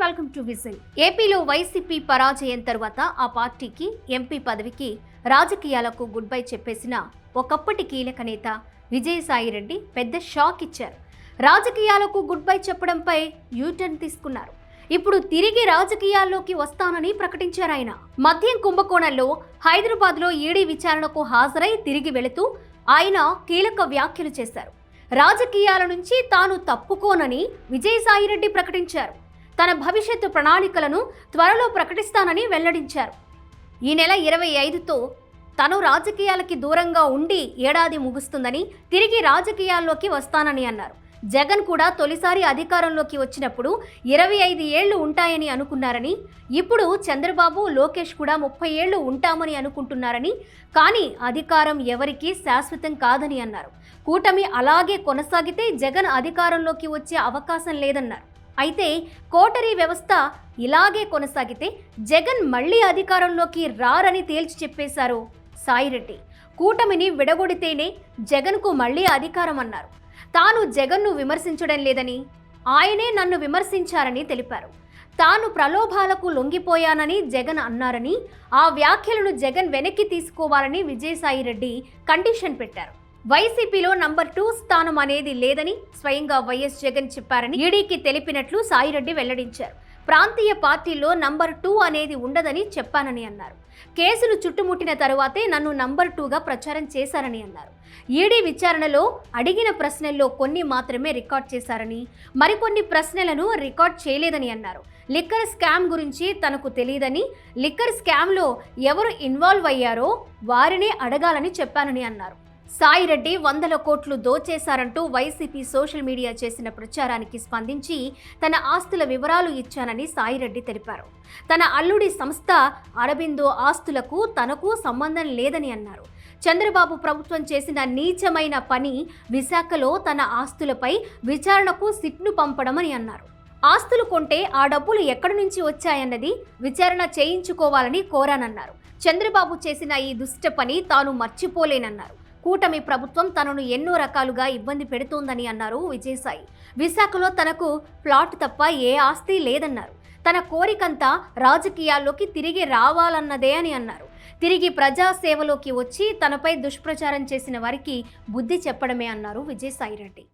Welcome to whistle. ఏపీలో YCP పరాజయం తర్వాత ఆ పార్టీకి ఎంపీ పదవికి రాజకీయాలకు గుడ్ బై చెప్పేసిన ఒకప్పటి కీలక నేత విజయసాయిరెడ్డి పెద్ద షాక్ ఇచ్చారు. రాజకీయాలకు గుడ్ బై చెప్పడంపై యూటర్న్ తీసుకున్నారు. ఇప్పుడు తిరిగి రాజకీయాల్లోకి వస్తానని ప్రకటించారు ఆయన. మద్యం కుంభకోణంలో హైదరాబాద్లో ఈడీ విచారణకు హాజరై తిరిగి వెళుతూ ఆయన కీలక వ్యాఖ్యలు చేశారు. రాజకీయాల నుంచి తాను తప్పుకోనని విజయసాయిరెడ్డి ప్రకటించారు. తన భవిష్యత్తు ప్రణాళికలను త్వరలో ప్రకటిస్తానని వెల్లడించారు. ఈ నెల 25తో తను రాజకీయాలకి దూరంగా ఉండి ఏడాది ముగుస్తుందని, తిరిగి రాజకీయాల్లోకి వస్తానని అన్నారు. జగన్ కూడా తొలిసారి అధికారంలోకి వచ్చినప్పుడు 25 ఏళ్లు ఉంటాయని అనుకున్నారని, ఇప్పుడు చంద్రబాబు, లోకేష్ కూడా 30 ఏళ్లు ఉంటామని అనుకుంటున్నారని, కానీ అధికారం ఎవరికీ శాశ్వతం కాదని అన్నారు. కూటమి అలాగే కొనసాగితే జగన్ అధికారంలోకి వచ్చే అవకాశం లేదన్నారు. అయితే కోటరీ వ్యవస్థ ఇలాగే కొనసాగితే జగన్ మళ్లీ అధికారంలోకి రారని తేల్చి చెప్పేశారు సాయిరెడ్డి. కూటమిని విడగొడితేనే జగన్కు మళ్లీ అధికారం అన్నారు. తాను జగన్ను విమర్శించడం లేదని, ఆయనే నన్ను విమర్శించారని తెలిపారు. తాను ప్రలోభాలకు లొంగిపోయానని జగన్ అన్నారని, ఆ వ్యాఖ్యలను జగన్ వెనక్కి తీసుకోవాలని విజయసాయిరెడ్డి కండిషన్ పెట్టారు. వైసీపీలో నంబర్ 2 స్థానం అనేది లేదని స్వయంగా వైఎస్ జగన్ చెప్పారని ఈడీకి తెలిపినట్లు సాయిరెడ్డి వెల్లడించారు. ప్రాంతీయ పార్టీల్లో నంబర్ 2 అనేది ఉండదని చెప్పానని అన్నారు. కేసులు చుట్టుముట్టిన తరువాతే నన్ను నంబర్ 2గా ప్రచారం చేశారని అన్నారు. ఈడీ విచారణలో అడిగిన ప్రశ్నల్లో కొన్ని మాత్రమే రికార్డ్ చేశారని, మరికొన్ని ప్రశ్నలను రికార్డ్ చేయలేదని అన్నారు. లిక్కర్ స్కామ్ గురించి తనకు తెలియదని, లిక్కర్ స్కామ్లో ఎవరు ఇన్వాల్వ్ అయ్యారో వారినే అడగాలని చెప్పానని అన్నారు. సాయిరెడ్డి 100 కోట్లు దోచేశారంటూ వైసీపీ సోషల్ మీడియా చేసిన ప్రచారానికి స్పందించి తన ఆస్తుల వివరాలు ఇచ్చానని సాయిరెడ్డి తెలిపారు. తన అల్లుడి సంస్థ అరబిందో ఆస్తులకు తనకు సంబంధం లేదని అన్నారు. చంద్రబాబు ప్రభుత్వం చేసిన నీచమైన పని విశాఖలో తన ఆస్తులపై విచారణకు సిట్ను పంపడమని అన్నారు. ఆస్తులు కొంటే ఆ డబ్బులు ఎక్కడి నుంచి వచ్చాయన్నది విచారణ చేయించుకోవాలని కోరానన్నారు. చంద్రబాబు చేసిన ఈ దుష్ట పని తాను మర్చిపోలేనన్నారు. కూటమి ప్రభుత్వం తనను ఎన్నో రకాలుగా ఇబ్బంది పెడుతోందని అన్నారు విజయసాయి. విశాఖలో తనకు ప్లాట్ తప్ప ఏ ఆస్తి లేదన్నారు. తన కోరికంతా రాజకీయాల్లోకి తిరిగి రావాలన్నదే అని అన్నారు. తిరిగి ప్రజాసేవలోకి వచ్చి తనపై దుష్ప్రచారం చేసిన వారికి బుద్ధి చెప్పడమే అన్నారు విజయసాయిరెడ్డి.